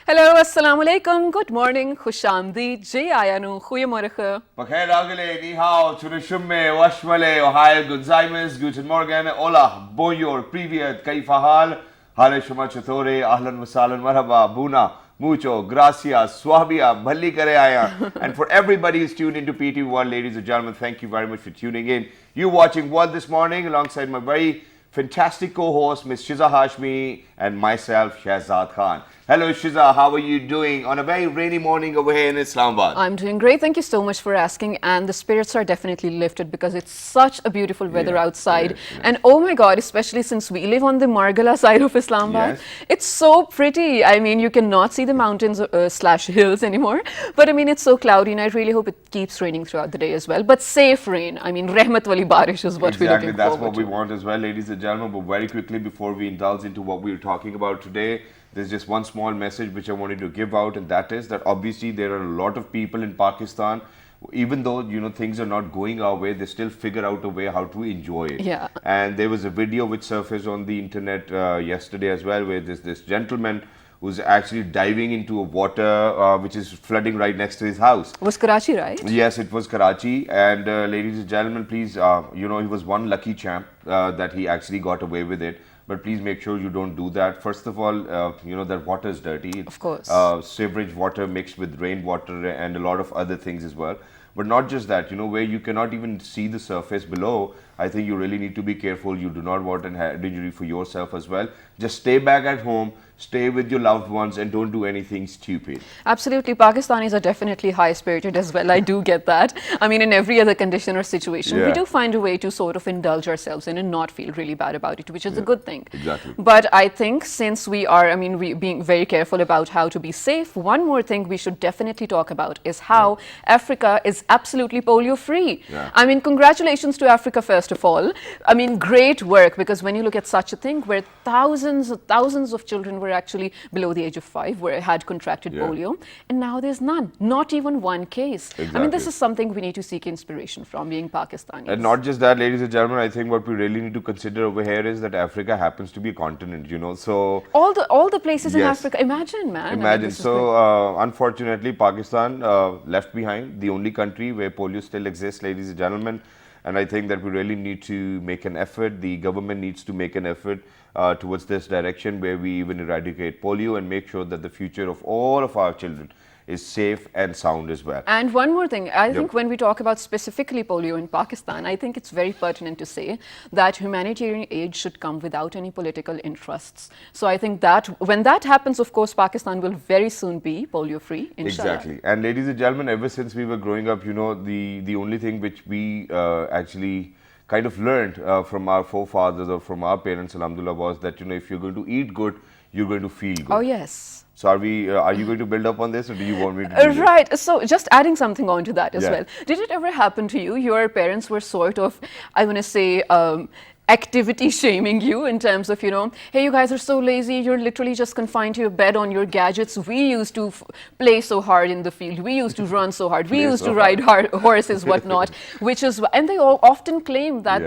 Hello, assalamu alaikum, good morning, khushamdi, jay ayanu, goeiemorgen. Bakhair Agale, Ni Hao, Churushumme, Washmale, Ohio, Guzaimus, Guten Morgen, Hola, Bonjour, Privyet, Kaifahal, Hale Shuma Chatore, Ahlan Wasalan, Marhaba, Buna, Mucho, Gracias, Swabia, Bhalli Kare Aya. And for everybody who's tuned into PT World, ladies and gentlemen, thank you very much for tuning in. You watching World this morning alongside my very fantastic co-host, Ms. Shiza Hashmi, and myself, Shahzad Khan. Hello, Shiza. How are you doing on a very rainy morning over here in Islamabad? I'm doing great. Thank you so much for asking. And the spirits are definitely lifted because it's such a beautiful weather outside. Yes. And oh my God, especially since we live on the Margala side of Islamabad, Yes. it's so pretty. I mean, you cannot see the mountains slash hills anymore. But I mean, it's so cloudy, and I really hope it keeps raining throughout the day as well. But safe rain. I mean, rahmat wali barish is what we're looking Exactly, that's forward what we to. want as well, ladies and gentlemen. But very quickly, before we indulge into what we're talking about today, there's just one small message which I wanted to give out, and that is that obviously there are a lot of people in Pakistan, even though things are not going our way, they still figure out a way how to enjoy it. Yeah. And there was a video which surfaced on the internet yesterday as well, where there's this gentleman who's actually diving into a water which is flooding right next to his house. It was Karachi, right? Yes, it was Karachi, and ladies and gentlemen, please, he was one lucky champ that he actually got away with it. But please make sure you don't do that. First of all, that water is dirty. It's, Of course. Sewage water mixed with rainwater and a lot of other things as well. But not just that, where you cannot even see the surface below, I think you really need to be careful. You do not want an head injury for yourself as well. Just stay back at home, stay with your loved ones, and don't do anything stupid. Absolutely. Pakistanis are definitely high-spirited as well. I do get that. I mean, in every other condition or situation, we Yeah. do find a way to sort of indulge ourselves in and not feel really bad about it, which is a good thing. Exactly. But I think since we are, we being very careful about how to be safe, one more thing we should definitely talk about is how Africa is absolutely polio-free. Yeah. I mean, congratulations to Africa, first of all. I mean, great work, because when you look at such a thing where thousands of children were actually below the age of 5 where had contracted polio, and now there's none, not even one case. I mean, this Exactly. is something we need to seek inspiration from, being Pakistanis. And not just that, ladies and gentlemen, I think what we really need to consider over here is that Africa happens to be a continent, so all the places in Yes. Africa, imagine, man. I mean, imagine. this is So, unfortunately, Pakistan left behind, the only country where polio still exists, ladies and gentlemen. And I think that we really need to make an effort. The government needs to make an effort towards this direction, where we even eradicate polio and make sure that the future of all of our children is safe and sound as well. And one more thing, I think when we talk about specifically polio in Pakistan, I think it's very pertinent to say that humanitarian aid should come without any political interests. So I think that when that happens, of course, Pakistan will very soon be polio-free, inshallah. Exactly. And ladies and gentlemen, ever since we were growing up, the only thing which we actually kind of learned from our forefathers or from our parents, alhamdulillah, was that, if you're going to eat good, you're going to feel good. Oh, yes. So are you going to build up on this, or do you want me to do this? Right. So just adding something on to that as Yeah. well. Did it ever happen to you? Your parents were sort of, I want to say, activity shaming you in terms of, hey, you guys are so lazy. You're literally just confined to your bed on your gadgets. We used to play so hard in the field. We used to run so hard. We Play used so to ride horses, whatnot. And they all often claim that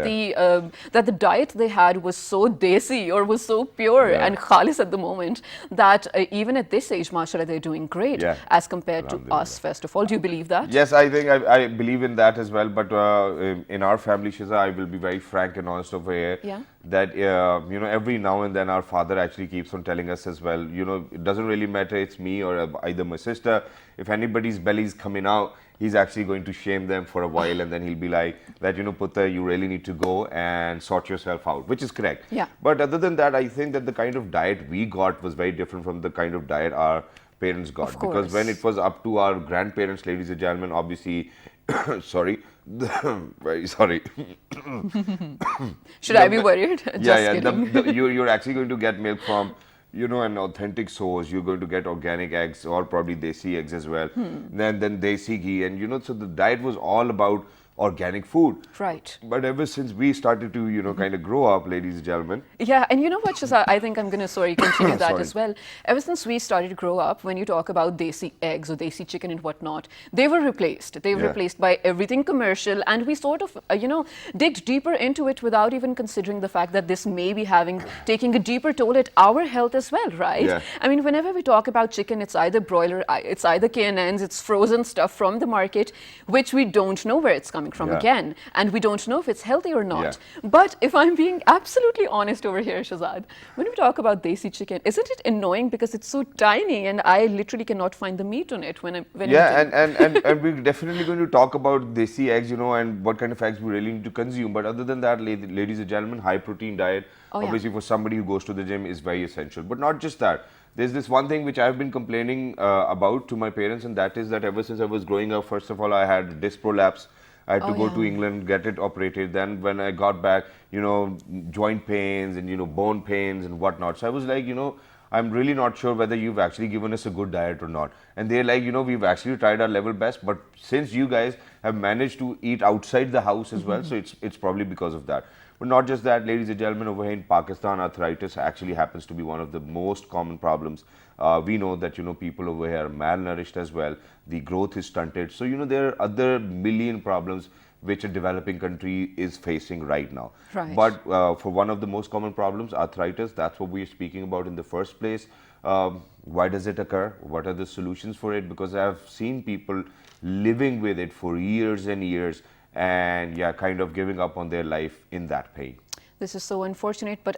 that the diet they had was so desi or was so pure and khalis at the moment that even at this age, mashallah, they're doing great as compared to us. First of all, do you believe that? Yes, I think I believe in that as well. But in our family, Shiza, I will be very frank and honest over here. Yeah. That every now and then our father actually keeps on telling us as well. It doesn't really matter. It's me or either my sister. If anybody's belly is coming out, he's actually going to shame them for a while, and then he'll be like, that Putra, you really need to go and sort yourself out, which is correct. Yeah. But other than that, I think that the kind of diet we got was very different from the kind of diet our parents got. Of Because when course. it was up to our grandparents, ladies and gentlemen, obviously, sorry, very sorry. Should I be worried? Just kidding. You're actually going to get milk from, an authentic source. You're going to get organic eggs or probably desi eggs as well. Then desi ghee, and so the diet was all about organic food. Right. But ever since we started to, kind of grow up, ladies and gentlemen. Yeah, and you know what, Shazad, I think I'm going to, continue that Sorry. as well. Ever since we started to grow up, when you talk about desi eggs or desi chicken and whatnot, they were replaced. They were replaced by everything commercial, and we sort of, digged deeper into it without even considering the fact that this may be taking a deeper toll at our health as well, right? Yeah. I mean, whenever we talk about chicken, it's either broiler, it's either K&Ns, it's frozen stuff from the market, which we don't know where it's coming from again, and we don't know if it's healthy or not. But if I'm being absolutely honest over here, Shazad, when we talk about desi chicken, isn't it annoying because it's so tiny and I literally cannot find the meat on it when and we're definitely going to talk about desi eggs, and what kind of eggs we really need to consume. But other than that, ladies and gentlemen, high protein diet, obviously for somebody who goes to the gym, is very essential. But not just that. There's this one thing which I've been complaining about to my parents, and that is that ever since I was growing up, first of all, I had disc prolapse. I had to go to England, get it operated. Then when I got back, joint pains and, bone pains and whatnot. So I was like, I'm really not sure whether you've actually given us a good diet or not. And they're like, we've actually tried our level best, but since you guys have managed to eat outside the house as well, so it's probably because of that. But not just that, ladies and gentlemen, over here in Pakistan, arthritis actually happens to be one of the most common problems. We know that, people over here are malnourished as well. The growth is stunted. So, there are other million problems which a developing country is facing right now. Right. But for one of the most common problems, arthritis, that's what we're speaking about in the first place. Why does it occur? What are the solutions for it? Because I've seen people living with it for years and years, and kind of giving up on their life in that pain. This is so unfortunate, but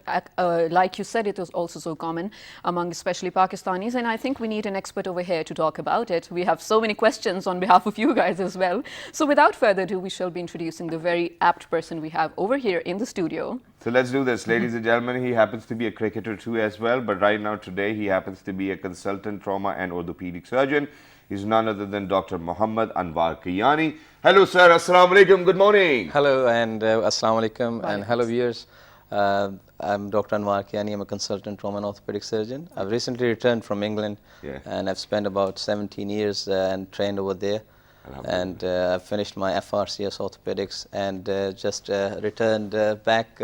like you said, it is also so common among especially Pakistanis, and I think we need an expert over here to talk about it. We have so many questions on behalf of you guys as well. So without further ado, we shall be introducing the very apt person we have over here in the studio. So let's do this, ladies and gentlemen. He happens to be a cricketer too as well, but right now today he happens to be a consultant trauma and orthopedic surgeon. He's none other than Dr. Muhammad Anwar Kayani. Hello, sir. Assalamu alaikum. Good morning. Hello, and assalamu alaikum, and hello, viewers. I'm Dr. Anwar Kayani. I'm a consultant trauma and orthopedic surgeon. I've recently returned from England, and I've spent about 17 years and trained over there. And I've finished my FRCS orthopedics and just returned back.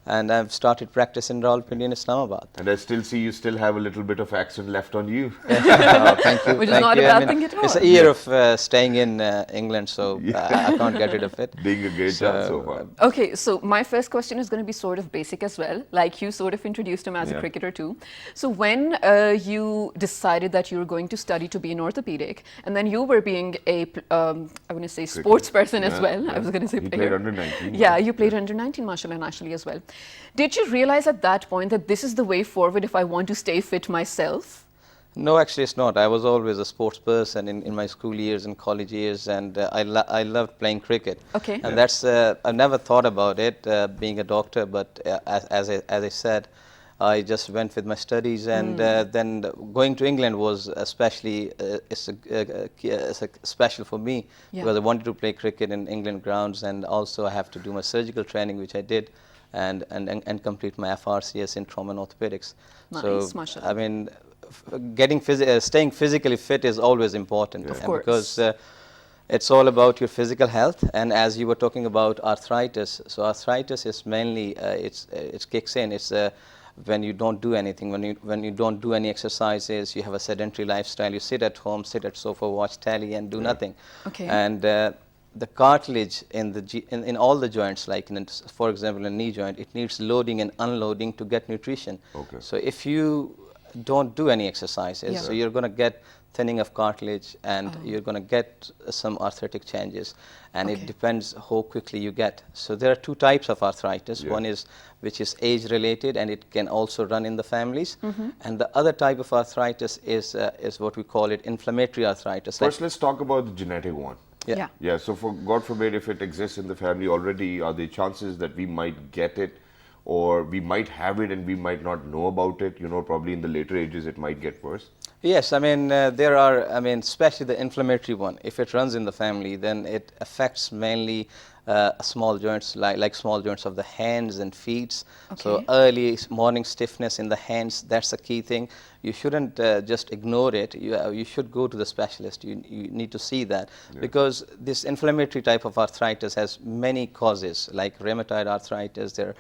And I've started practice in Rawalpindi in Islamabad. And I still see you still have a little bit of accent left on you. Thank you. Which is not a bad thing at all. It's a year of staying in England, so I can't get rid of it. Doing a great job so far. Okay, so my first question is going to be sort of basic as well. Like you sort of introduced him as a cricketer too. So when you decided that you were going to study to be an orthopedic, and then you were being a, I want to say sports person as well. I was going to say you player. played under 19. Yeah, you played under 19, mashallah, nationally as well. Did you realize at that point that this is the way forward if I want to stay fit myself? No, actually it's not. I was always a sports person in my school years and college years, and I loved playing cricket. Okay. And that's, I never thought about it, being a doctor, but as I said, I just went with my studies, and then going to England was especially special for me, because I wanted to play cricket in England grounds, and also I have to do my surgical training, which I did, and complete my FRCS in trauma and orthopedics. Nice, so, mashallah. I mean, staying physically fit is always important, Of course. because it's all about your physical health. And as you were talking about arthritis, so arthritis is mainly it kicks in. It's when you don't do anything, when you don't do any exercises, you have a sedentary lifestyle. You sit at home, sit at sofa, watch telly, and do nothing. Okay. And the cartilage in all the joints, like for example a knee joint, it needs loading and unloading to get nutrition. Okay. So if you don't do any exercises, so you're going to get thinning of cartilage, and you're going to get some arthritic changes, and it depends how quickly you get. So there are two types of arthritis. One is which is age related, and it can also run in the families, and the other type of arthritis is what we call it inflammatory arthritis. First, let's talk about the genetic one. Yeah. So for God forbid, if it exists in the family already, are there chances that we might get it, or we might have it and we might not know about it? Probably in the later ages it might get worse. Yes, I mean there are, especially the inflammatory one. If it runs in the family, then it affects mainly small joints, like small joints of the hands and feet. Okay. So early morning stiffness in the hands, that's a key thing. You shouldn't just ignore it. You should go to the specialist. You need to see that, because this inflammatory type of arthritis has many causes, like rheumatoid arthritis, there are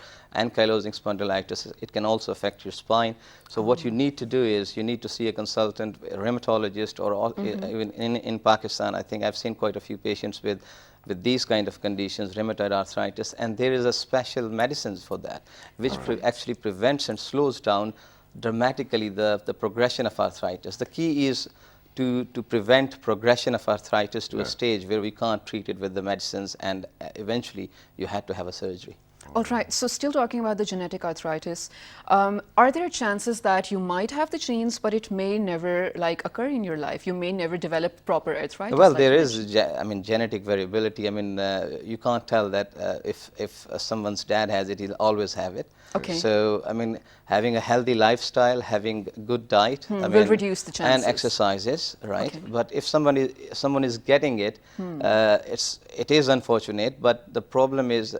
ankylosing spondylitis. It can also affect your spine. So what you need to do is you need to see a consultant, a rheumatologist, or even in Pakistan, I think I've seen quite a few patients with these kind of conditions, rheumatoid arthritis, and there is a special medicines for that, which actually prevents and slows down dramatically the progression of arthritis. The key is to prevent progression of arthritis to a stage where we can't treat it with the medicines, and eventually you had to have a surgery. All right, so still talking about the genetic arthritis, are there chances that you might have the genes, but it may never occur in your life? You may never develop proper arthritis? Well, there is, genetic variability. You can't tell that if someone's dad has it, he'll always have it. Okay. So, having a healthy lifestyle, having good diet, will reduce the chances. and exercises, right? Okay. But if someone is getting it, it is unfortunate. But the problem is,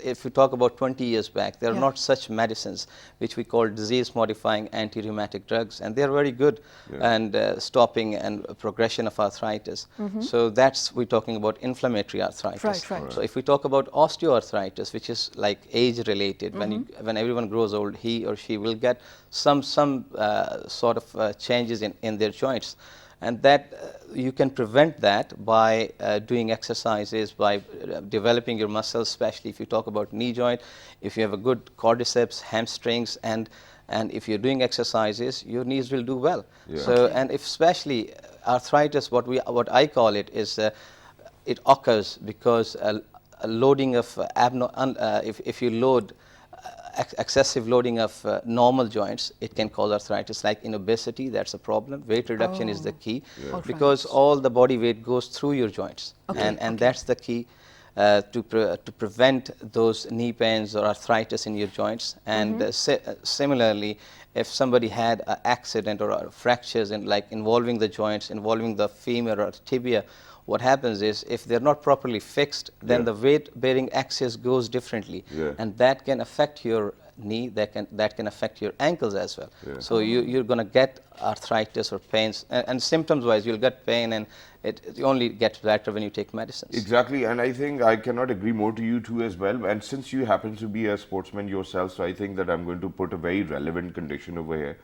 if we talk about 20 years back, there are not such medicines which we call disease-modifying anti-rheumatic drugs, and they are very good and stopping and progression of arthritis. So that's, we're talking about inflammatory arthritis. Right. So if we talk about osteoarthritis, which is like age-related, when everyone grows old, he or she will get some sort of changes in their joints, and that you can prevent that by doing exercises, by developing your muscles, especially if you talk about knee joint, if you have a good quadriceps, hamstrings, and if you're doing exercises, your knees will do well. So, and if especially arthritis, what I call it is, it occurs because a loading of if you load excessive loading of normal joints, it can cause arthritis. Like in obesity, that's a problem. Weight reduction is the key, because all the body weight goes through your joints, and that's the key to prevent those knee pains or arthritis in your joints. And similarly, if somebody had an accident or fractures involving the joints, involving the femur or tibia, what happens is, if they're not properly fixed, then the weight-bearing axis goes differently, and that can affect your knee, that can affect your ankles as well. So you're going to get arthritis or pains, and symptoms-wise, you'll get pain, and it only gets better when you take medicines. Exactly, and I think I cannot agree more to you too as well. And since you happen to be a sportsman yourself, so I think that I'm going to put a very relevant condition over here.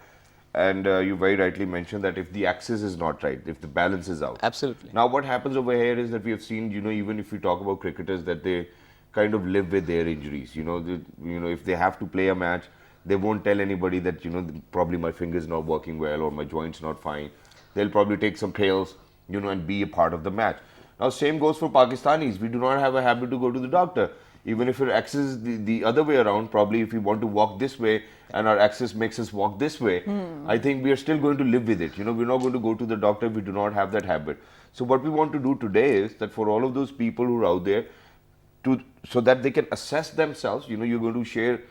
And you very rightly mentioned that if the axis is not right, if the balance is out. Absolutely. Now what happens over here is that we have seen, even if we talk about cricketers, that they kind of live with their injuries. If they have to play a match, they won't tell anybody that, probably my finger's not working well or my joint's not fine. They'll probably take some pills, and be a part of the match. Now same goes for Pakistanis. We do not have a habit to go to the doctor. Even if your axis is the other way around, probably if we want to walk this way and our axis makes us walk this way, I think we are still going to live with it. We're not going to go to the doctor if we do not have that habit. So what we want to do today is that for all of those people who are out there, so that they can assess themselves, you're going to share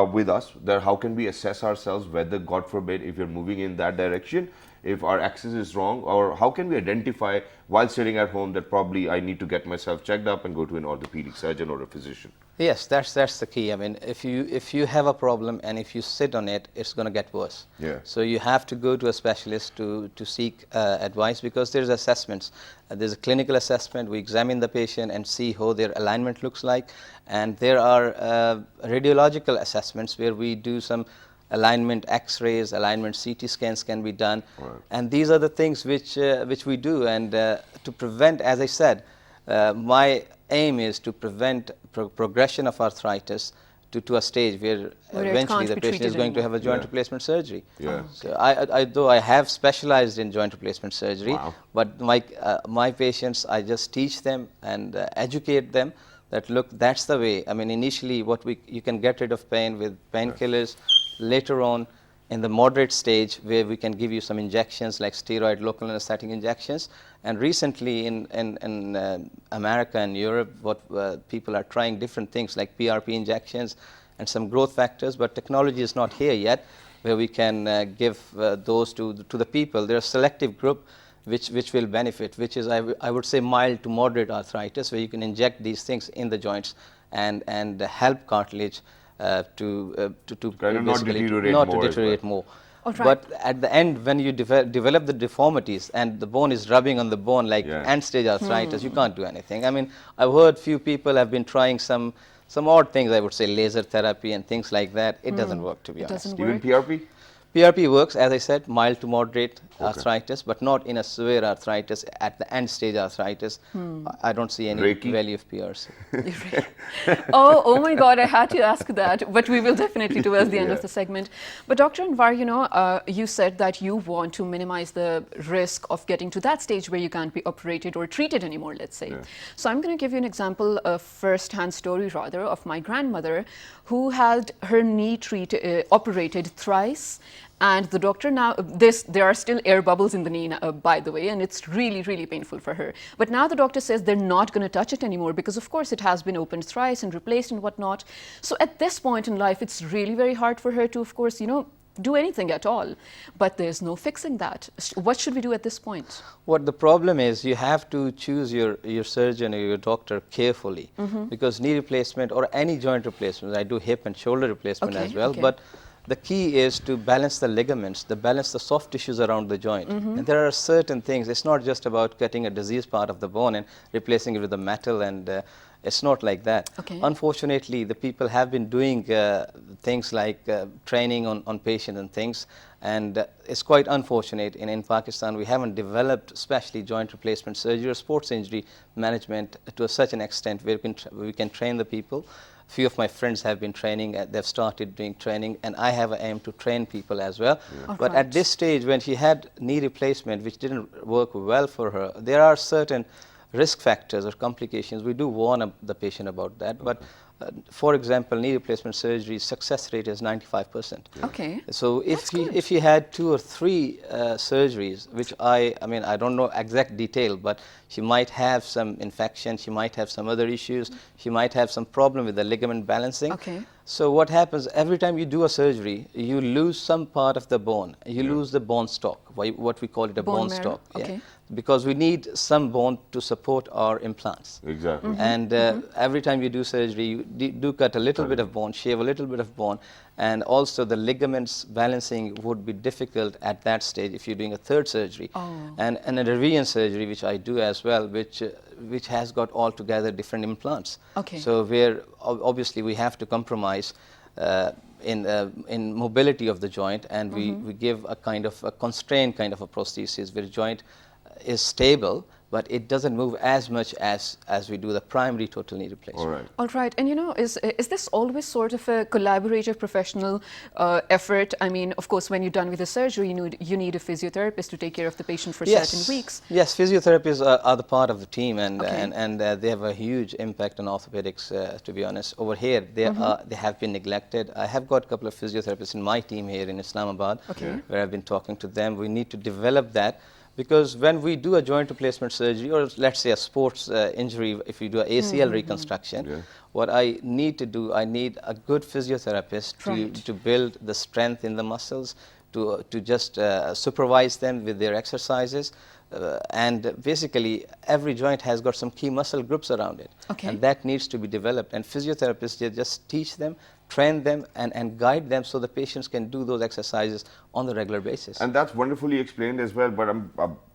with us that how can we assess ourselves, whether, God forbid, if you're moving in that direction, if our axis is wrong, or how can we identify while sitting at home that probably I need to get myself checked up and go to an orthopedic surgeon or a physician. Yes, that's the key. If you have a problem and if you sit on it, it's going to get worse. So you have to go to a specialist to seek advice, because there's assessments. There's a clinical assessment. We examine the patient and see how their alignment looks like, and there are radiological assessments where we do some alignment X-rays, alignment CT scans can be done, and these are the things which we do. And to prevent, as I said, my aim is to prevent progression of arthritis to a stage where eventually the patient is going to have a joint replacement surgery. So though I have specialized in joint replacement surgery, but my patients, I just teach them and educate them that, look, that's the way. Initially you can get rid of pain with painkillers. Later on, in the moderate stage, where we can give you some injections like steroid local anesthetic injections. And recently in America and Europe, what people are trying different things like PRP injections and some growth factors, but technology is not here yet where we can give those to the people. They're a selective group. which will benefit, which is I would say mild to moderate arthritis, where you can inject these things in the joints and help cartilage to Kind of not basically deteriorate not more to as deteriorate well. more. All right. But at the end, when you develop the deformities and the bone is rubbing on the bone like Yeah. end stage arthritis, you can't do anything. I mean, I've heard few people have been trying some odd things, I would say laser therapy and things like that. It doesn't work, to be It honest. doesn't Even work. PRP? PRP works, as I said, mild to moderate arthritis, but not in a severe arthritis. At the end stage arthritis, I don't see any Reiki? value of PRC. Oh my God, I had to ask that, but we will definitely towards the end of the segment. But Dr. Anwar, you said that you want to minimize the risk of getting to that stage where you can't be operated or treated anymore, let's say. So I'm going to give you an example, a first-hand story rather, of my grandmother who had her knee operated thrice. And the doctor now, there are still air bubbles in the knee, by the way, and it's really, really painful for her. But now the doctor says they're not going to touch it anymore because, of course, it has been opened thrice and replaced and whatnot. So at this point in life, it's really very hard for her to, of course, do anything at all. But there's no fixing that. What should we do at this point? What the problem is, you have to choose your surgeon or your doctor carefully, because knee replacement or any joint replacement, I do hip and shoulder replacement as well, but the key is to balance the ligaments, to balance the soft tissues around the joint. And there are certain things, it's not just about cutting a diseased part of the bone and replacing it with a metal, and it's not like that. Unfortunately, the people have been doing things like training on patients and things, and it's quite unfortunate. In Pakistan, we haven't developed especially joint replacement surgery or sports injury management to such an extent where we can train the people. Few of my friends have been training, they've started doing training, and I have an aim to train people as well. But at this stage, when she had knee replacement, which didn't work well for her, there are certain risk factors or complications. We do warn the patient about that. But for example, knee replacement surgery success rate is 95%. Okay. So if he had 2 or 3 surgeries, which I mean, I don't know exact detail, but she might have some infection, she might have some other issues, she might have some problem with the ligament balancing. Okay. So what happens, every time you do a surgery, you lose some part of the bone. You lose the bone stock, what we call it a bone marrow. stock. Okay. Because we need some bone to support our implants. Exactly. And every time you do surgery, you do cut a little bit of bone, shave a little bit of bone, and also the ligaments balancing would be difficult at that stage if you're doing a third surgery. And a revision surgery, which I do as well, which has got altogether different implants. Okay. So where obviously we have to compromise in mobility of the joint, and we give a kind of a constrained kind of a prosthesis where the joint is stable, but it doesn't move as much as we do the primary total knee replacement. All right. And is this always sort of a collaborative professional effort? I mean, of course, when you're done with the surgery, you need a physiotherapist to take care of the patient for certain weeks. Yes, physiotherapists are the part of the team, and they have a huge impact on orthopedics, to be honest. Over here, they have been neglected. I have got a couple of physiotherapists in my team here in Islamabad, where I've been talking to them. We need to develop that. Because when we do a joint replacement surgery, or let's say a sports injury, if we do an ACL reconstruction, what I need to do, I need a good physiotherapist to build the strength in the muscles, to just supervise them with their exercises. And basically, every joint has got some key muscle groups around it. And that needs to be developed. And physiotherapists, they just teach them, train them, and guide them so the patients can do those exercises on the regular basis. And that's wonderfully explained as well, but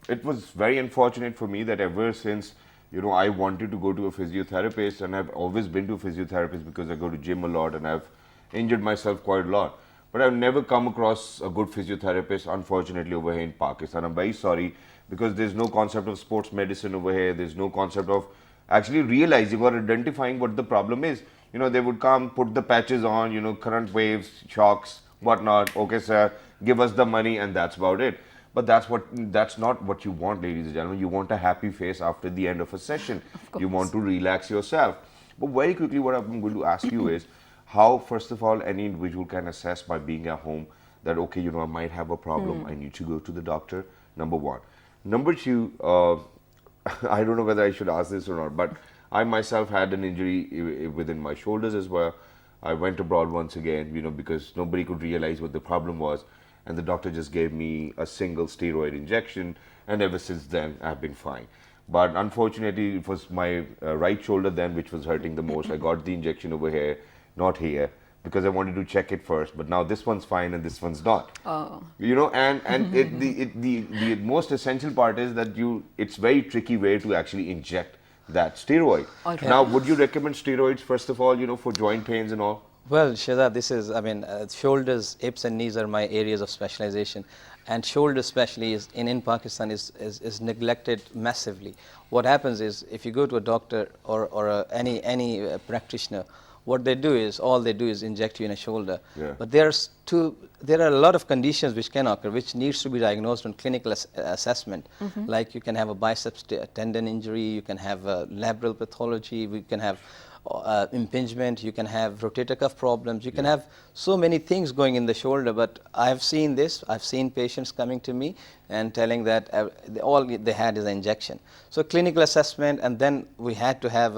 it was very unfortunate for me that ever since, I wanted to go to a physiotherapist, and I've always been to a physiotherapist because I go to gym a lot and I've injured myself quite a lot. But I've never come across a good physiotherapist, unfortunately, over here in Pakistan. I'm very sorry, because there's no concept of sports medicine over here. There's no concept of actually realizing or identifying what the problem is. They would come, put the patches on, current waves, shocks, whatnot. Okay, sir, give us the money, and that's about it. But that's not what you want, ladies and gentlemen. You want a happy face after the end of a session. You want to relax yourself. But very quickly, what I'm going to ask you is, how, first of all, any individual can assess by being at home that, okay, I might have a problem. I need to go to the doctor, number one. Number two, I don't know whether I should ask this or not, but I myself had an injury within my shoulders as well. I went abroad once again, because nobody could realize what the problem was. and the doctor just gave me a single steroid injection, and ever since then I've been fine. But unfortunately, it was my right shoulder then which was hurting the most. I got the injection over here, not here, because I wanted to check it first. But now this one's fine and this one's not. Oh. You know, and the most essential part is that it's very tricky way to actually inject that steroid. Okay. Now, would you recommend steroids first of all, you know, for joint pains and all? Well, Shahzad, this is, I mean, shoulders, hips and knees are my areas of specialization. And shoulder especially in Pakistan is neglected massively. What happens is, if you go to a doctor or any practitioner, what they do is, all they do is inject you in a shoulder. Yeah. But there are a lot of conditions which can occur, which needs to be diagnosed on clinical assessment. Like you can have a biceps tendon injury, you can have labral pathology, we can have impingement, you can have rotator cuff problems, you can have so many things going in the shoulder. But I've seen this, I've seen patients coming to me and telling that all they had is an injection. So clinical assessment, and then we had to have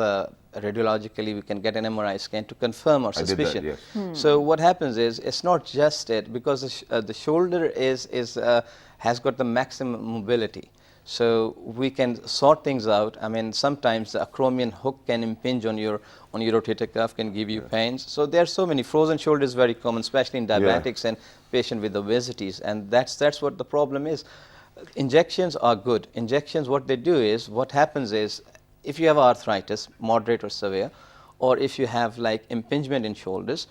radiologically, we can get an MRI scan to confirm our suspicion. I did that, yes. So what happens is, it's not just it, because the shoulder has got the maximum mobility. So we can sort things out. I mean, sometimes the acromion hook can impinge on your rotator cuff, can give you pains. So there are so many. Frozen shoulder is very common, especially in diabetics and patients with obesities, and that's what the problem is. Injections are good. Injections, what they do is, what happens is, if you have arthritis, moderate or severe, or if you have like impingement in shoulders,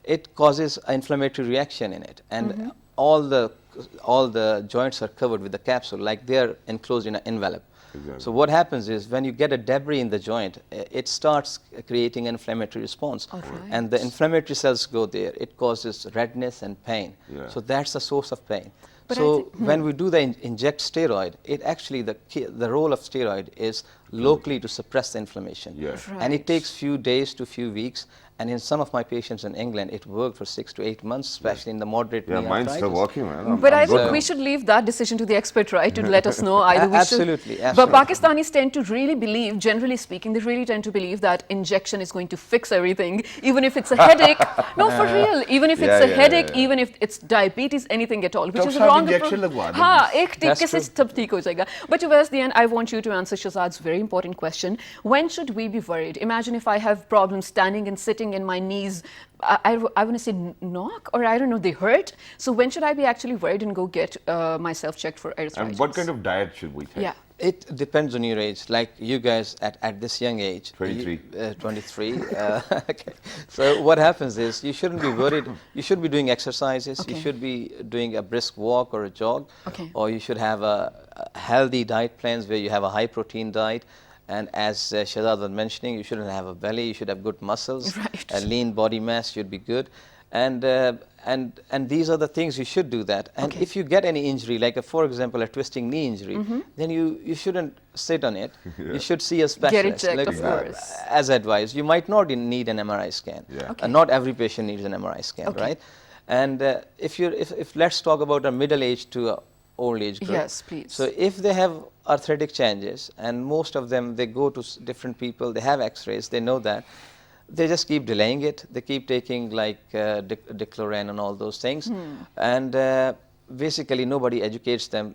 it causes an inflammatory reaction in it, and all the joints are covered with the capsule, like they are enclosed in an envelope. Exactly. So what happens is, when you get a debris in the joint, it starts creating an inflammatory response, and the inflammatory cells go there. It causes redness and pain. Yeah. So that's the source of pain. But so when we do the inject steroid, it actually, the role of steroid is locally to suppress the inflammation. Yeah. Right. And it takes few days to few weeks. And in some of my patients in England, it worked for 6 to 8 months, especially in the moderate knee mine's still arthritis. working, man. But I'm I good think now. we should leave that decision to the expert, right, to let us know either we Absolutely, should. absolutely. But Pakistanis tend to really believe, generally speaking, they really tend to believe that injection is going to fix everything, even if it's a headache. No, for real. Even if it's a headache, even if it's diabetes, anything at all, which is a wrong approach. हाँ, एक टिक्के से सब ठीक हो जाएगा. But towards the end, I want you to answer Shahzad's very important question. When should we be worried? Imagine if I have problems standing and sitting and my knees, I want to say knock, or I don't know, they hurt. So when should I be actually worried and go get myself checked for arthritis? And what kind of diet should we take? Yeah. It depends on your age. Like you guys at this young age, 23. 23. Okay. So what happens is, you shouldn't be worried. You should be doing exercises. Okay. You should be doing a brisk walk or a jog. Okay. Or you should have a healthy diet plans where you have a high protein diet. And as Shahzad was mentioning, you shouldn't have a belly. You should have good muscles. Right. A lean body mass should be good. And these are the things you should do that. And if you get any injury, like for example a twisting knee injury, then you shouldn't sit on it. You should see a specialist. Get it checked, like, of course. As advised, you might not need an MRI scan. Yeah. Okay. Not every patient needs an MRI scan, right? And if let's talk about a middle age to old age group. Yes, please. So if they have arthritic changes, and most of them, they go to different people, they have x-rays, they know that, they just keep delaying it. They keep taking like Dicloran and all those things. And basically nobody educates them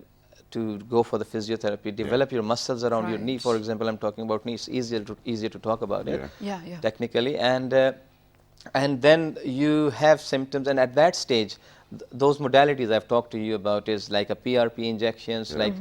to go for the physiotherapy, develop your muscles around your knee. For example, I'm talking about knees, easier to talk about it technically. And then you have symptoms, and at that stage, those modalities I've talked to you about is like a PRP injections, like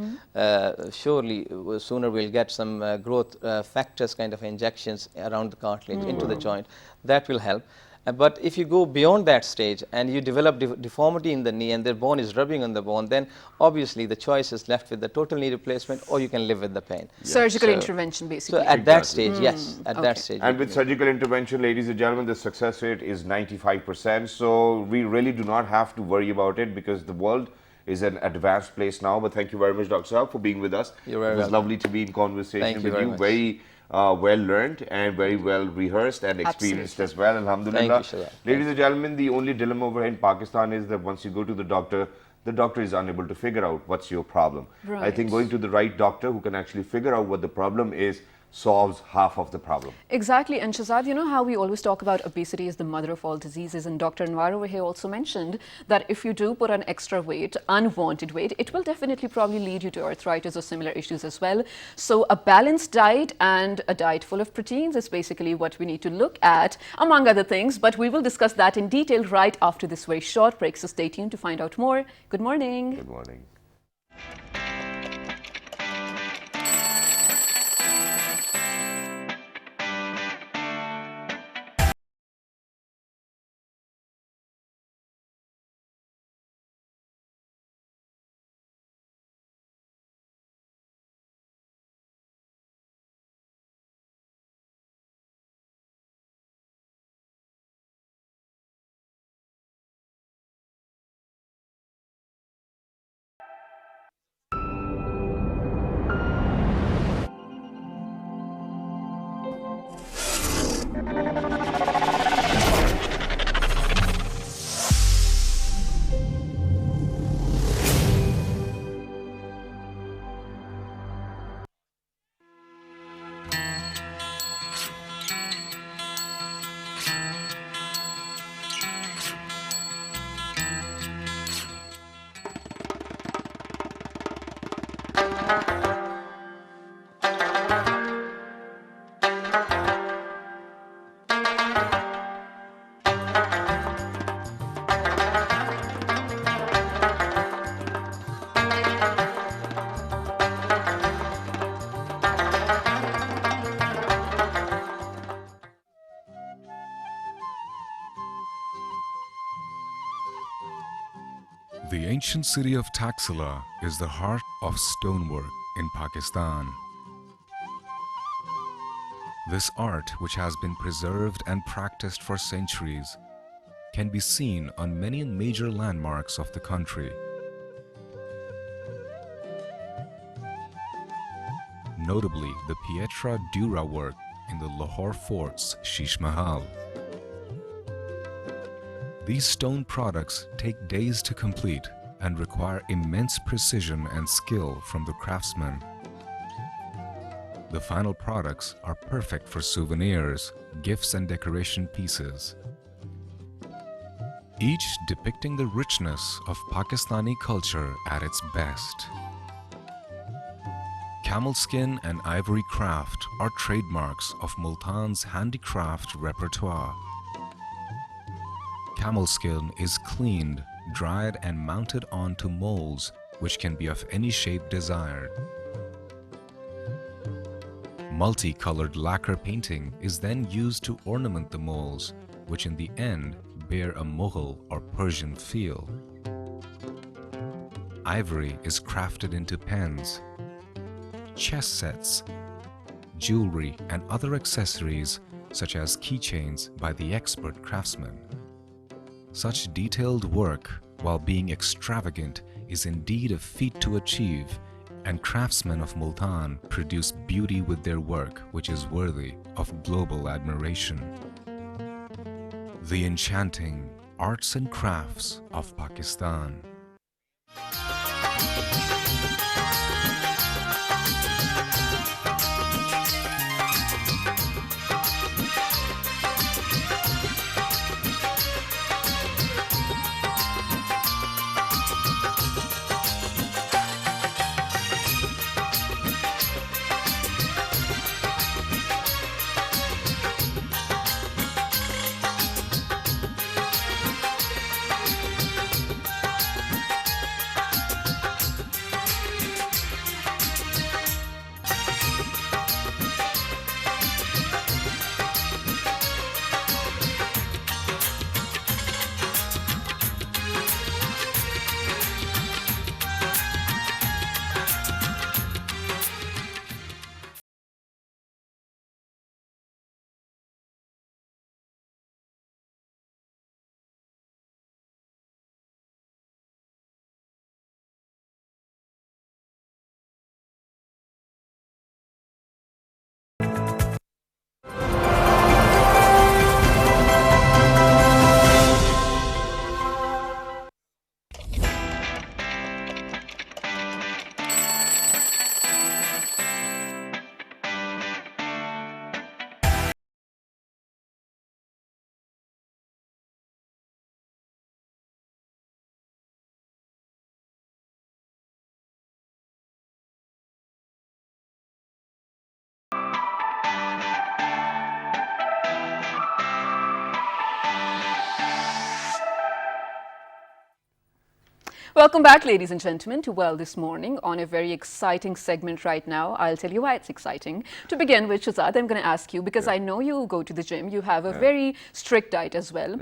surely sooner we'll get some growth factors kind of injections around the cartilage into the joint. That will help. But if you go beyond that stage and you develop deformity in the knee and the bone is rubbing on the bone, then obviously the choice is left with the total knee replacement, or you can live with the pain. Surgical intervention, basically. So at that stage, yes, at that stage. And with surgical intervention, ladies and gentlemen, the success rate is 95%. So we really do not have to worry about it, because the world is an advanced place now. But thank you very much, Dr. Saab, for being with us. You're very It was welcome. lovely to be in conversation with you. Very well learned and very well rehearsed and experienced as well. Alhamdulillah. Thank you, Shahzad. Ladies and gentlemen, the only dilemma over here in Pakistan is that once you go to the doctor is unable to figure out what's your problem. I think going to the right doctor who can actually figure out what the problem is solves half of the problem. Exactly. And Shazad, you know how we always talk about obesity is the mother of all diseases, and Dr. Anwar over here also mentioned that if you do put on extra weight, unwanted weight, it will definitely probably lead you to arthritis or similar issues as well. So a balanced diet and a diet full of proteins is basically what we need to look at, among other things, but we will discuss that in detail right after this very short break. So stay tuned to find out more. Good morning. Good morning. The ancient city of Taxila is the heart of stonework in Pakistan. This art, which has been preserved and practiced for centuries, can be seen on many major landmarks of the country. Notably, the Pietra Dura work in the Lahore Fort's Sheesh Mahal. These stone products take days to complete and require immense precision and skill from the craftsman. The final products are perfect for souvenirs, gifts and decoration pieces, each depicting the richness of Pakistani culture at its best. Camel skin and ivory craft are trademarks of Multan's handicraft repertoire. Camel skin is cleaned, dried and mounted onto molds which can be of any shape desired. Multicolored lacquer painting is then used to ornament the molds, which in the end bear a Mughal or Persian feel. Ivory is crafted into pens, chess sets, jewelry and other accessories such as keychains by the expert craftsman. Such detailed work, while being extravagant, is indeed a feat to achieve, and craftsmen of Multan produce beauty with their work which is worthy of global admiration. The enchanting arts and crafts of Pakistan. Welcome back, ladies and gentlemen, to Well This Morning on a very exciting segment right now. I'll tell you why it's exciting. To begin with, Shazad, I'm going to ask you, because I know you go to the gym, you have a very strict diet as well.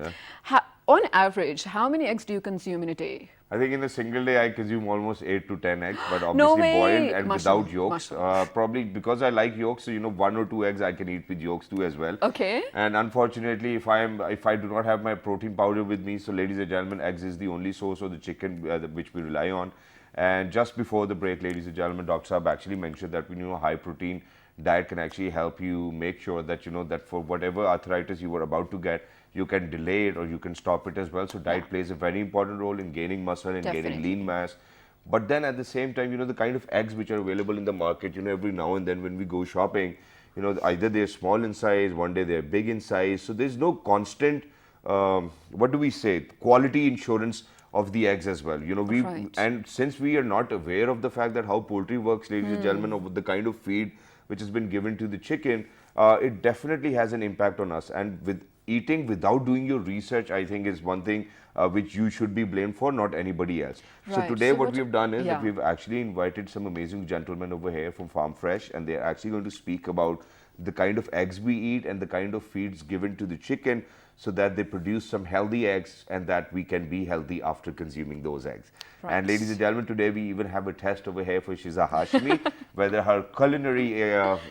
On average, how many eggs do you consume in a day? I think in a single day I consume almost 8 to 10 eggs, but obviously boiled and without yolks. Probably because I like yolks, so 1 or 2 eggs I can eat with yolks too as well. Okay. And unfortunately, if I do not have my protein powder with me, so ladies and gentlemen, eggs is the only source of the chicken which we rely on. And just before the break, ladies and gentlemen, Dr. Saab actually mentioned that a high protein diet can actually help you make sure that that for whatever arthritis you were about to get, you can delay it or you can stop it as well. So diet plays a very important role in gaining muscle and gaining lean mass. But then at the same time, the kind of eggs which are available in the market, every now and then when we go shopping, either they're small in size, one day they're big in size. So there's no constant, what do we say, quality insurance of the eggs as well. And since we are not aware of the fact that how poultry works, ladies and gentlemen, of the kind of feed which has been given to the chicken, it definitely has an impact on us. And with eating without doing your research, I think is one thing which you should be blamed for, not anybody else. So today what we've done is that we've actually invited some amazing gentlemen over here from Farm Fresh, and they're actually going to speak about the kind of eggs we eat and the kind of feeds given to the chicken so that they produce some healthy eggs and that we can be healthy after consuming those eggs. And ladies and gentlemen, today we even have a test over here for Shiza Hashmi, whether her culinary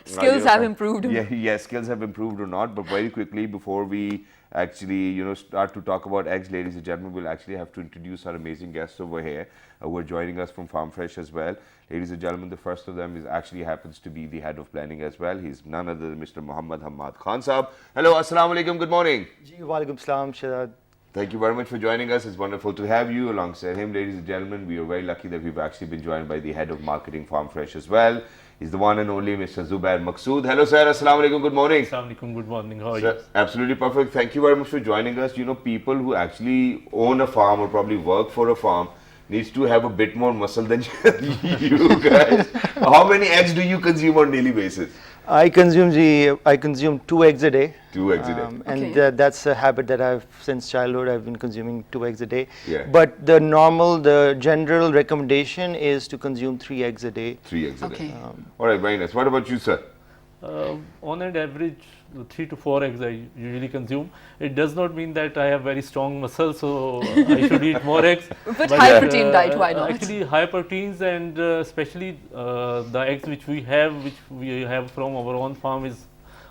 skills have improved. Yes, skills have improved or not. But very quickly, before we actually start to talk about eggs, ladies and gentlemen, we'll actually have to introduce our amazing guests over here who are joining us from Farm Fresh as well. Ladies and gentlemen, the first of them actually happens to be the head of planning as well. He's none other than Mr. Muhammad Hamad Khan Saab. Hello, Assalamu Alaikum, good morning. Walaikum Salam, Shazad. Thank you very much for joining us. It's wonderful to have you alongside him. Ladies and gentlemen, we are very lucky that we've actually been joined by the head of marketing Farm Fresh as well. He's the one and only Mr. Zubair Maqsood. Hello sir, Assalamu Alaikum, good morning. Assalamu Alaikum, good morning. How are you? Absolutely perfect. Thank you very much for joining us. People who actually own a farm or probably work for a farm needs to have a bit more muscle than you guys. How many eggs do you consume on a daily basis? I consume 2 eggs a day. 2 eggs a day. And that's a habit that I've since childhood. I've been consuming 2 eggs a day. Yeah. But the general recommendation is to consume 3 eggs a day. 3 eggs a day. All right, very nice. What about you, sir? On an average, 3 to 4 eggs I usually consume. It does not mean that I have very strong muscles, so I should eat more eggs. But high protein diet, why not? Actually, high proteins and especially the eggs which we have from our own farm is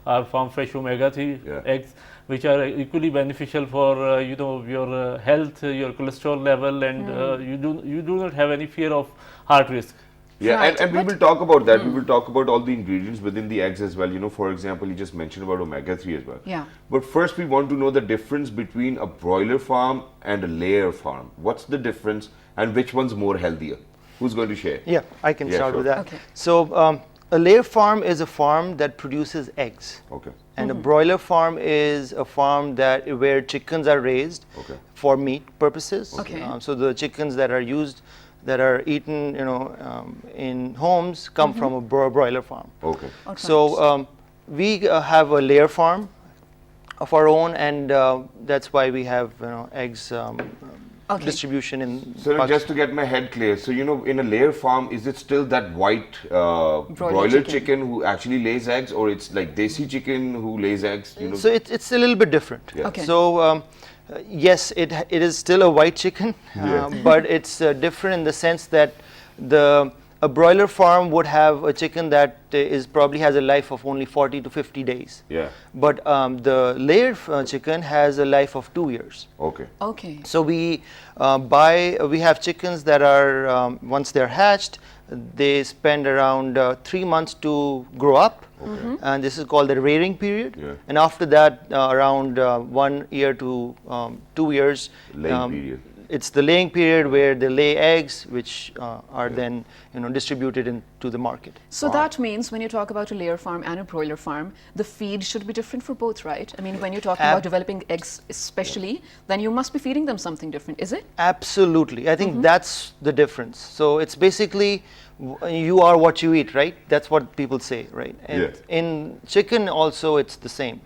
our Farm Fresh Omega-3 eggs, which are equally beneficial for your health, your cholesterol level, and you do not have any fear of heart risk. Yeah, and we will talk about that. We will talk about all the ingredients within the eggs as well. For example, you just mentioned about omega-3 as well. Yeah. But first, we want to know the difference between a broiler farm and a layer farm. What's the difference and which one's more healthier? Who's going to share? Yeah, I can start with that. Okay. So a layer farm is a farm that produces eggs. Okay. And a broiler farm is a farm where chickens are raised for meat purposes. Okay. So the chickens that are eaten, in homes come from a broiler farm. Okay. So we have a layer farm of our own, and that's why we have eggs distribution in. So just to get my head clear, so in a layer farm, is it still that white broiler chicken who actually lays eggs, or it's like desi chicken who lays eggs? So it's a little bit different. Yeah. Okay. So yes, it is still a white chicken, but it's different in the sense that a broiler farm would have a chicken that probably has a life of only 40 to 50 days. Yeah. But the layer chicken has a life of 2 years. Okay. Okay. So we have chickens that are once they're hatched, they spend around 3 months to grow up. Okay. And this is called the rearing period. Yeah. And after that, around 1 year to 2 years, Laying period. it's the laying period where they lay eggs, which are then distributed into the market. So that means when you talk about a layer farm and a broiler farm, the feed should be different for both, right? I mean, when you're talking about developing eggs especially, then you must be feeding them something different, is it? Absolutely. I think that's the difference. So it's basically you are what you eat, right? That's what people say, right? And in chicken also it's the same.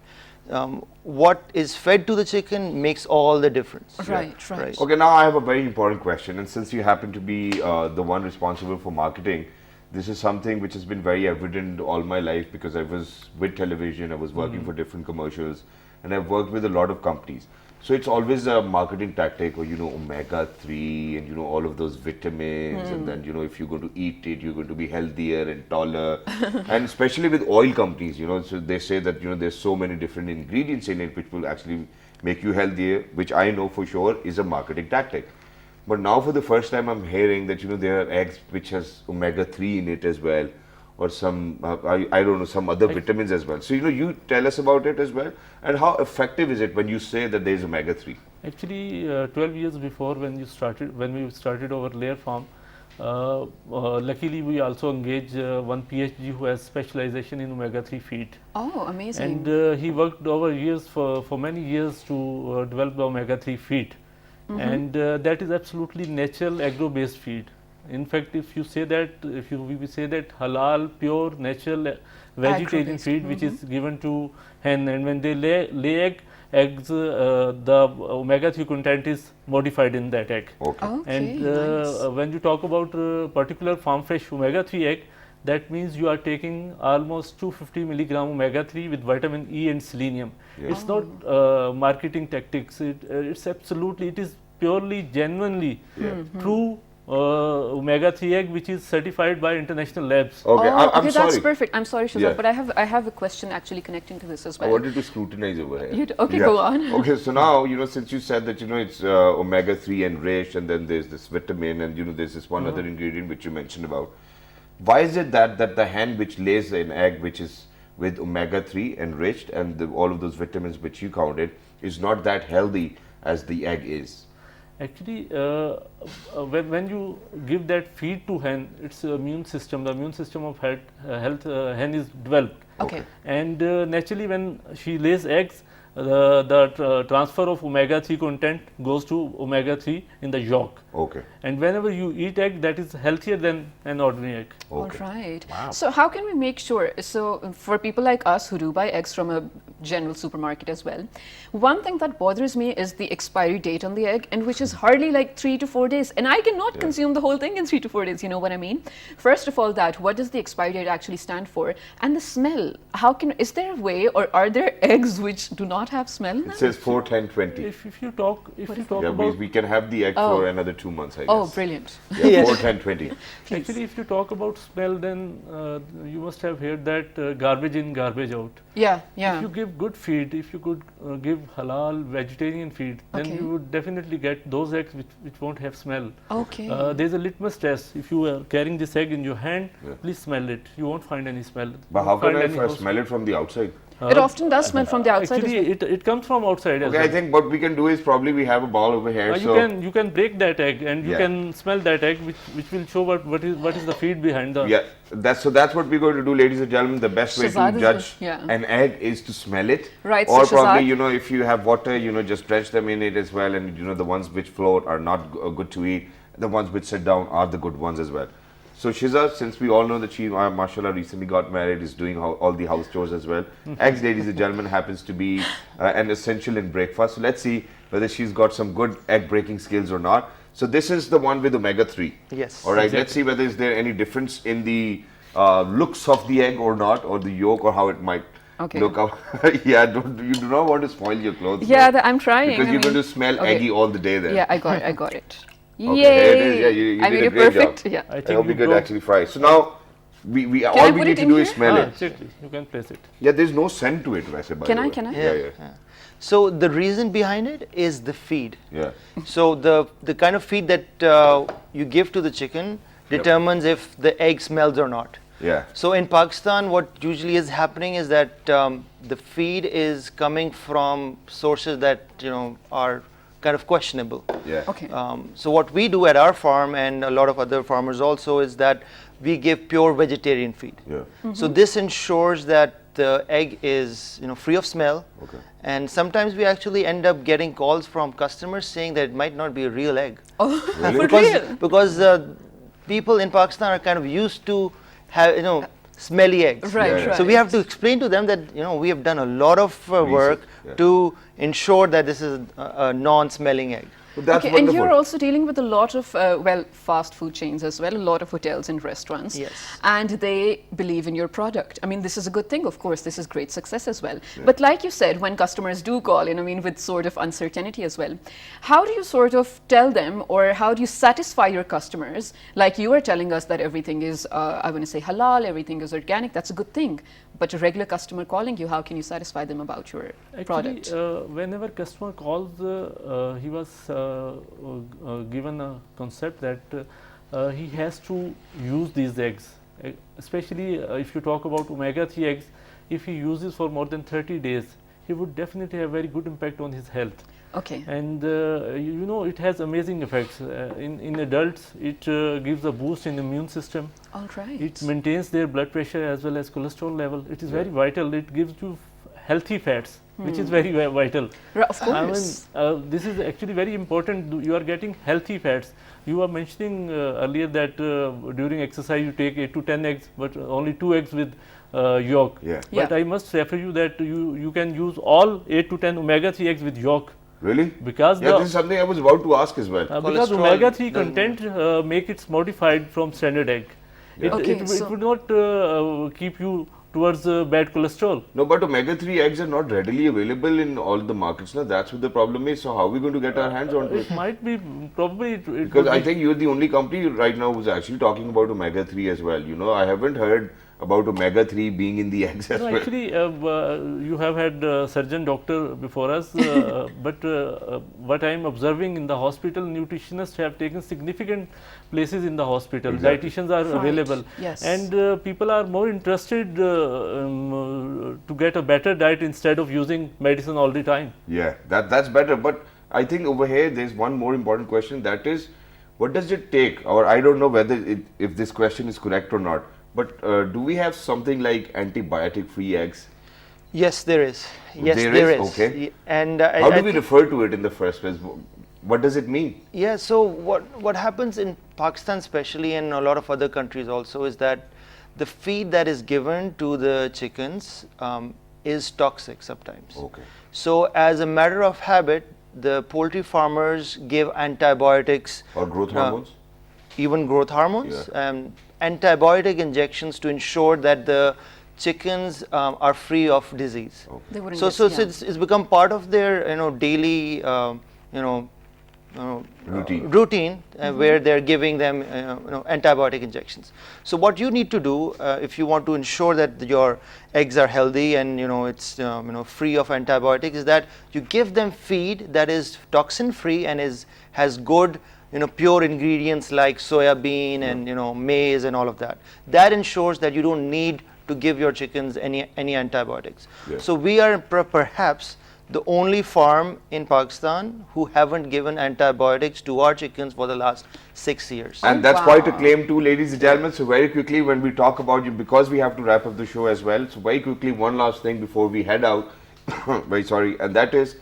what is fed to the chicken makes all the difference. Right. Okay, now I have a very important question, and since you happen to be the one responsible for marketing, this is something which has been very evident all my life because I was with television, I was working for different commercials, and I've worked with a lot of companies. So it's always a marketing tactic, or omega-3 and all of those vitamins, and then if you're going to eat it, you're going to be healthier and taller. And especially with oil companies, so they say that there's so many different ingredients in it which will actually make you healthier, which I know for sure is a marketing tactic. But now for the first time I'm hearing that there are eggs which has omega-3 in it as well, or some I don't know, some other vitamins as well. So you tell us about it as well, and how effective is it when you say that there is omega-3? Actually, 12 years before when we started our layer farm, luckily we also engaged one PhD who has specialization in omega-3 feed. Oh, amazing. And he worked over years for many years to develop the omega-3 feed. And that is absolutely natural agro-based feed. In fact, if we say that halal, pure, natural vegetarian feed which is given to hen, and when they lay eggs, the omega-3 content is modified in that egg. Okay. And nice. when you talk about particular farm fresh omega-3 egg, that means you are taking almost 250 milligram omega-3 with vitamin E and selenium. It's not marketing tactics. It's absolutely, it is purely, genuinely true omega-3 egg which is certified by international labs. Okay, I'm sorry. That's perfect. I'm sorry, Shazad, but I have a question actually connecting to this as well. I wanted to scrutinize over here. Okay, go on. Okay, so now, since you said that, it's omega-3 enriched, and then there's this vitamin, and, there's this one other ingredient which you mentioned about. Why is it that the hen which lays an egg which is with omega-3 enriched and all of those vitamins which you counted is not that healthy as the egg is? Actually, when you give that feed to hen, its immune system, the immune system of hen is developed. Okay. And naturally, when she lays eggs, the transfer of omega-3 content goes to omega-3 in the yolk. Okay. And whenever you eat egg, that is healthier than an ordinary egg. Okay. All right. Wow. So how can we make sure, so for people like us who do buy eggs from a general supermarket as well, one thing that bothers me is the expiry date on the egg, and which is hardly like 3 to 4 days, and I cannot consume the whole thing in 3 to 4 days, you know what I mean? First of all, what does the expiry date actually stand for? And the smell, is there a way, or are there eggs which do not have smell in them? It says 4, 10, 20. If you talk Yeah, about we can have the egg for another 2 months, I guess. Oh, brilliant. Yeah, 4, 10, 20. actually, if you talk about smell, then you must have heard that garbage in, garbage out. Yeah. If you give good feed, if you could give halal vegetarian feed, then Okay. you would definitely get those eggs which won't have smell. Okay. There's a litmus test. If you are carrying this egg in your hand, please smell it. You won't find any smell. But how can I Find any smell it from the outside? It often does smell from the outside. Actually, it comes from outside as Okay, well. I think what we can do is probably we have a ball over here. You can break that egg and you can smell that egg, which will show what is the feed behind the. Yeah, that's what we're going to do, ladies and gentlemen. The best way Shazad to is judge the- an egg is to smell it. Right, Or so probably, Shazad- if you have water, just dredge them in it as well. And the ones which float are not good to eat. The ones which sit down are the good ones as well. So Shiza, since we all know that she, mashallah, recently got married, is doing all the house chores as well. Eggs, ladies and gentlemen, happens to be an essential in breakfast. So let's see whether she's got some good egg breaking skills or not. So this is the one with omega-3. Yes. All right. Exactly. Let's see whether is there any difference in the looks of the egg or not, or the yolk, or how it might look out. Yeah. You do not want to spoil your clothes. Yeah, though, I'm trying. because I you're going mean- to smell okay. eggy all the day then. Yeah, I got it. Okay, Yay! here it is. Yeah, you I did made a it great perfect. job. Yeah. I I think hope we you could broke- actually fry. So now we I all we put need it to in do is here? smell it. Exactly. You can place it. Yeah, there's no scent to it, Vaise, by Can the I? way. Can I? Yeah. So the reason behind it is the feed. Yeah. So the kind of feed that you give to the chicken determines if the egg smells or not. Yeah. So in Pakistan, what usually is happening is that the feed is coming from sources that are kind of questionable. Yeah. Okay. So what we do at our farm, and a lot of other farmers also, is that we give pure vegetarian feed. Yeah. So this ensures that the egg is free of smell. Okay. And sometimes we actually end up getting calls from customers saying that it might not be a real egg. For real? Because people in Pakistan are kind of used to smelly eggs. Right, Yeah, yeah. So we have to explain to them that we have done a lot of work yeah. to ensure that this is a non-smelling egg. But that's Okay, and wonderful. you're also dealing with a lot of, well, fast food chains as well, a lot of hotels and restaurants. Yes. And they believe in your product. I mean, this is a good thing, of course, this is great success as well. But like you said, when customers do call in, I mean, with sort of uncertainty as well, how do you sort of tell them, or how do you satisfy your customers? Like you are telling us that everything is, I want to say halal, everything is organic, that's a good thing. But a regular customer calling you, how can you satisfy them about your product? Actually, whenever customer calls, he was given a concept that he has to use these eggs, especially if you talk about omega-3 eggs. If he uses for more than 30 days, he would definitely have very good impact on his health. Okay. And it has amazing effects. In adults, it gives a boost in the immune system. All right. It maintains their blood pressure as well as cholesterol level. It is very vital. It gives you healthy fats, which is very vital. Of course. I mean, this is actually very important. You are getting healthy fats. You were mentioning earlier that during exercise you take 8 to 10 eggs, but only 2 eggs with yolk. Yeah. But Yeah. I must refer you that you can use all 8 to 10 omega-3 eggs with yolk. Really? Because Yeah, this is something I was about to ask as well. because Cholesterol omega-3 doesn't- content make it modified from standard egg. Yeah. Okay, It so- would not keep you towards bad cholesterol. No, but omega-3 eggs are not readily available in all the markets. No, that's what the problem is. So how are we going to get our hands on It it? might be probably it Because would I be- think you're the only company right now who's actually talking about omega-3 as well. I haven't heard about omega-3 being in the eggs as No, well. actually, you have had surgeon doctor before us, but what I am observing in the hospital, nutritionists have taken significant places in the hospital. Exactly. Dietitians are Right. available, Yes. and people are more interested to get a better diet instead of using medicine all the time. Yeah, that's better. But I think over here there's one more important question. That is, what does it take? Or I don't know whether if this question is correct or not. But do we have something like antibiotic-free eggs? Yes, there is. Yes, There there is? is. Okay. And How do we refer to it in the first place? What does it mean? Yeah, so what happens in Pakistan especially, and a lot of other countries also, is that the feed that is given to the chickens is toxic sometimes. Okay. So as a matter of habit, the poultry farmers give antibiotics, Or growth hormones? even growth hormones, antibiotic injections to ensure that the chickens are free of disease. They wouldn't So, get- so, yeah. so it's become part of their daily routine where they're giving them antibiotic injections. So what you need to do if you want to ensure that your eggs are healthy and it's free of antibiotics is that you give them feed that is toxin free and has good pure ingredients like soya bean and maize and all of that. That ensures that you don't need to give your chickens any antibiotics. Yeah. So we are perhaps the only farm in Pakistan who haven't given antibiotics to our chickens for the last 6 years. And that's quite a claim too, ladies and gentlemen. So very quickly, when we talk about you, because we have to wrap up the show as well. So very quickly, one last thing before we head out. Very sorry. And that is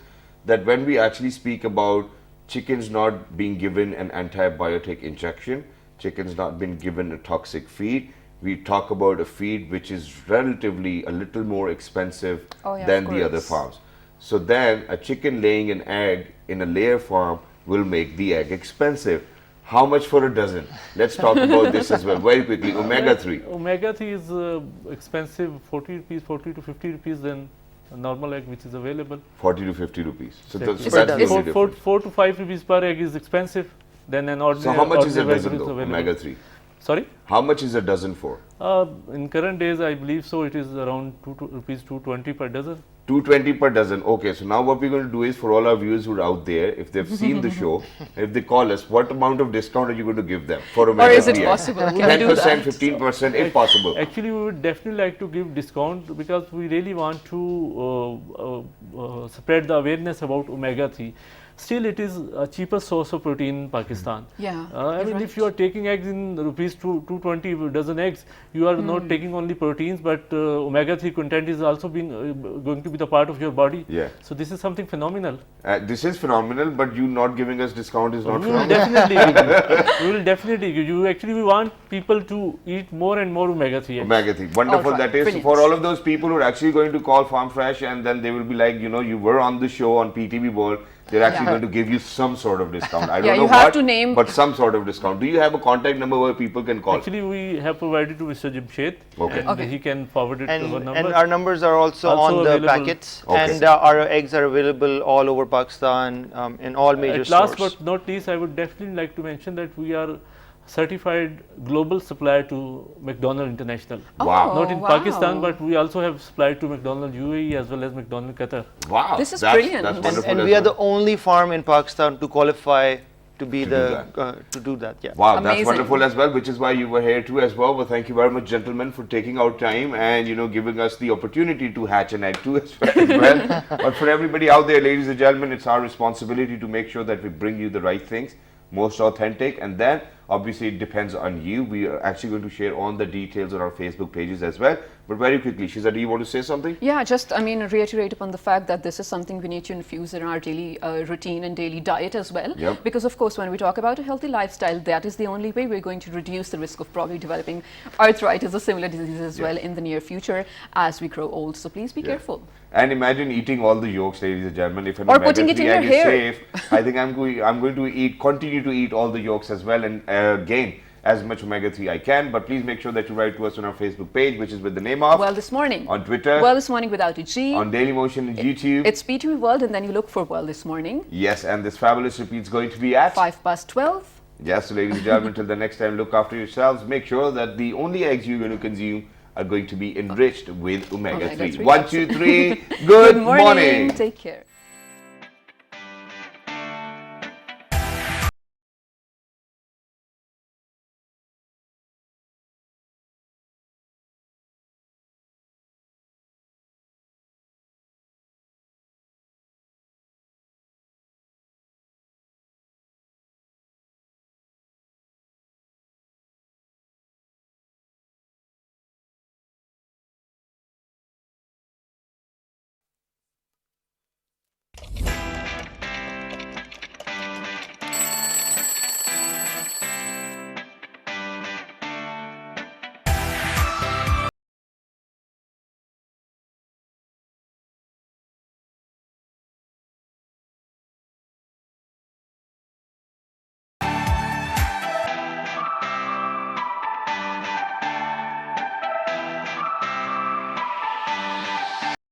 that when we actually speak about chickens not being given an antibiotic injection, chickens not being given a toxic feed, we talk about a feed which is relatively a little more expensive Oh, yeah, than of the other course. farms. So then a chicken laying an egg in a layer farm will make the egg expensive. How much for a dozen? Let's talk about this as well very quickly. Omega-3. Omega-3 is expensive, 40 to 50 rupees than a normal egg which is available. 40 to 50 rupees. So Is that's it- really is- different. 4 to 5 rupees per egg is expensive than an ordinary. So how much is a ordinary dozen egg is though, available. omega-3? Sorry? How much is a dozen for? In current days, I believe so. It is around rupees 220 per dozen. 220 per dozen. Okay, so now what we're going to do is for all our viewers who are out there, if they've seen the show, if they call us, what amount of discount are you going to give them for Or omega-3? is it eggs? possible? Can we do 10%, that? 15% if possible. Actually, we would definitely like to give discount because we really want to spread the awareness about omega-3. still it is a cheaper source of protein in Pakistan. Yeah, I mean, if you are taking eggs in rupees 220 dozen eggs, you are not taking only proteins, but omega-3 content is also going to be the part of your body. Yeah. So this is something phenomenal. This is phenomenal, but you not giving us discount is not We will phenomenal. definitely give you. We will definitely give you. Actually, we want people to eat more and more omega-3 eggs. Omega-3, wonderful. All right, That is brilliant. for all of those people who are actually going to call Farm Fresh, and then they will be like, you know, you were on the show on PTV World. They're actually Yeah. going to give you some sort of discount. I don't Yeah, know you have what, to name- but some sort of discount. Do you have a contact number where people can call? Actually, we have provided to Mr. Jimshed, Okay. and Okay. he can forward it to our number. And our numbers are also Also on the available. packets, Okay. and our eggs are available all over Pakistan in all major At last stores. but not least, I would definitely like to mention that we are certified global supplier to McDonald International. Wow. Not in wow. Pakistan, but we also have supplied to McDonald UAE as well as McDonald Qatar. Wow. This is that's, brilliant. That's And- wonderful. And as we are well. the only farm in Pakistan to qualify to be To do to do that. Yeah. Wow, that's Amazing. wonderful as well, which is why you were here too as well. Well, thank you very much, gentlemen, for taking our time and, you know, giving us the opportunity to hatch an egg too as well. But for everybody out there, ladies and gentlemen, it's our responsibility to make sure that we bring you the right things, most authentic, and then obviously it depends on you. We are actually going to share all the details on our Facebook pages as well. But very quickly, Shiza, do you want to say something? Yeah, just, I mean, reiterate upon the fact that this is something we need to infuse in our daily routine and daily diet as well. Yep. Because, of course, when we talk about a healthy lifestyle, that is the only way we're going to reduce the risk of probably developing arthritis or similar diseases as well in the near future as we grow old. So please be careful. And imagine eating all the yolks, ladies and gentlemen. If an Or putting it omega-3 in your egg is hair. safe, I think I'm going to continue to eat all the yolks as well and gain as much omega-3 I can. But please make sure that you write to us on our Facebook page, which is with the name of Well, this morning. on Twitter, Well, this morning without a G. on Daily Motion and YouTube. It's PTV World, and then you look for Well this morning. Yes, and this fabulous repeat is going to be at 12:05. Yes, so ladies and gentlemen, till the next time, look after yourselves. Make sure that the only eggs you're going to consume are going to be enriched with omega-3. Omega-3, 1, 2, 3. Good morning. Take care.